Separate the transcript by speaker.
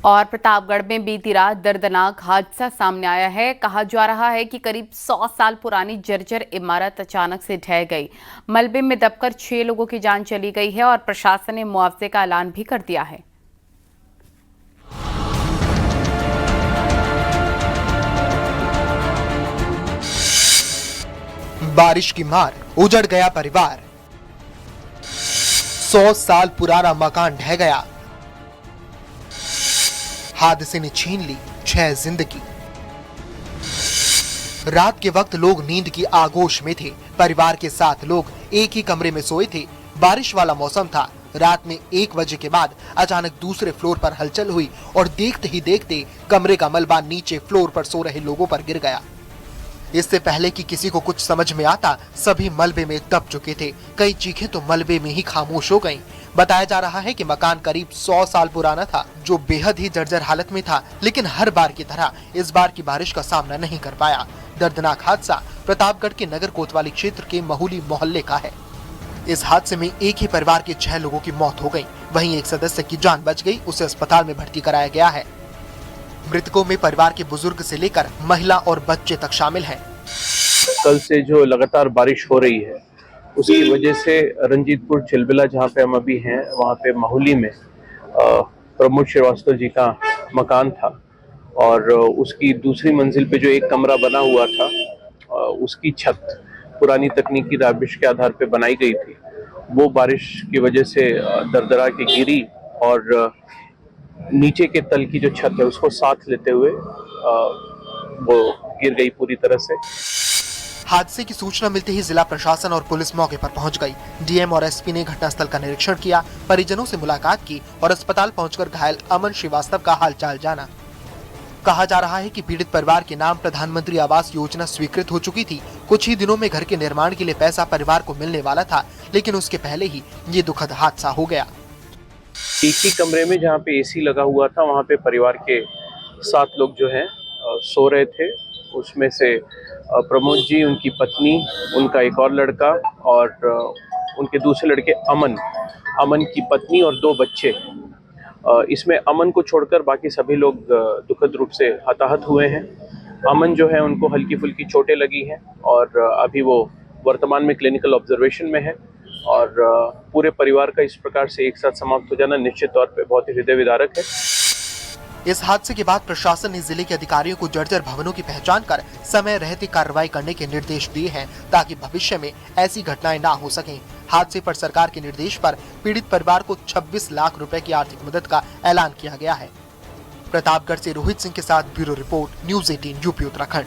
Speaker 1: और प्रतापगढ़ में बीती रात दर्दनाक हादसा सामने आया है। कहा जा रहा है कि करीब 100 साल पुरानी जर्जर इमारत अचानक से ढह गई। मलबे में दबकर 6 लोगों की जान चली गई है और प्रशासन ने मुआवजे का ऐलान भी कर दिया है।
Speaker 2: बारिश की मार, उजड़ गया परिवार। 100 साल पुराना मकान ढह गया। हादसे ने छीन ली 6 जिंदगी। रात के वक्त लोग नींद की आगोश में थे। परिवार के 7 लोग एक ही कमरे में सोए थे। बारिश वाला मौसम था। रात में 1 बजे के बाद अचानक दूसरे फ्लोर पर हलचल हुई और देखते ही देखते कमरे का मलबा नीचे फ्लोर पर सो रहे लोगों पर गिर गया। इससे पहले कि किसी को कुछ समझ में आता, सभी मलबे में दब चुके थे। कई चीखें तो मलबे में ही खामोश हो गईं। बताया जा रहा है कि मकान करीब 100 साल पुराना था, जो बेहद ही जर्जर हालत में था, लेकिन हर बार की तरह इस बार की बारिश का सामना नहीं कर पाया। दर्दनाक हादसा प्रतापगढ़ के नगर कोतवाली क्षेत्र के महूली मोहल्ले का है। इस हादसे में एक ही परिवार के 6 लोगों की मौत हो गई। वहीं एक सदस्य की जान बच गई, उसे अस्पताल में भर्ती कराया गया है। मृतकों में परिवार के बुजुर्ग से लेकर महिला और बच्चे तक शामिल हैं।
Speaker 3: कल से जो लगातार बारिश हो रही है, उसकी वजह से रंजीतपुर चिलबिला जहाँ पे हम अभी हैं, वहाँ पे माहुली में प्रमोद श्रीवास्तव जी का मकान था और उसकी दूसरी मंजिल पे जो एक कमरा बना हुआ था, उसकी छत पुरानी तकनीकी दाबिश के आधार पे बनाई गई थी। वो बारिश की वजह से दरदरा के गिरी और नीचे के तल की जो छत है उसको साथ लेते हुए वो गिर गई पूरी तरह से।
Speaker 2: हादसे की सूचना मिलते ही जिला प्रशासन और पुलिस मौके पर पहुंच गई। डीएम और एसपी ने घटनास्थल का निरीक्षण किया, परिजनों से मुलाकात की और अस्पताल पहुंचकर घायल अमन श्रीवास्तव का हालचाल जाना। कहा जा रहा है कि पीड़ित परिवार के नाम प्रधानमंत्री आवास योजना स्वीकृत हो चुकी थी। कुछ ही दिनों में घर के निर्माण के लिए पैसा परिवार को मिलने वाला था, लेकिन उसके पहले ही ये दुखद हादसा हो गया।
Speaker 3: एक ही कमरे में जहाँ पे एसी लगा हुआ था, वहाँ पे परिवार के 7 लोग जो हैं सो रहे थे। उसमें से प्रमोद जी, उनकी पत्नी, उनका एक और लड़का और उनके दूसरे लड़के अमन की पत्नी और 2 बच्चे। इसमें अमन को छोड़कर बाकी सभी लोग दुखद रूप से हताहत हुए हैं। अमन जो है, उनको हल्की फुल्की चोटें लगी हैं और अभी वो वर्तमान में क्लिनिकल ऑब्जर्वेशन में है। और पूरे परिवार का इस प्रकार से एक साथ समाप्त हो जाना निश्चित तौर पे बहुत ही हृदय विदारक है।
Speaker 2: इस हादसे के बाद प्रशासन ने जिले के अधिकारियों को जर्जर भवनों की पहचान कर समय रहते कार्रवाई करने के निर्देश दिए हैं, ताकि भविष्य में ऐसी घटनाएं ना हो सकें। हादसे पर सरकार के निर्देश पर पीड़ित परिवार को 26 लाख रुपए की आर्थिक मदद का ऐलान किया गया है। प्रतापगढ़ से रोहित सिंह के साथ bureau report, news 18 UP Uttarakhand.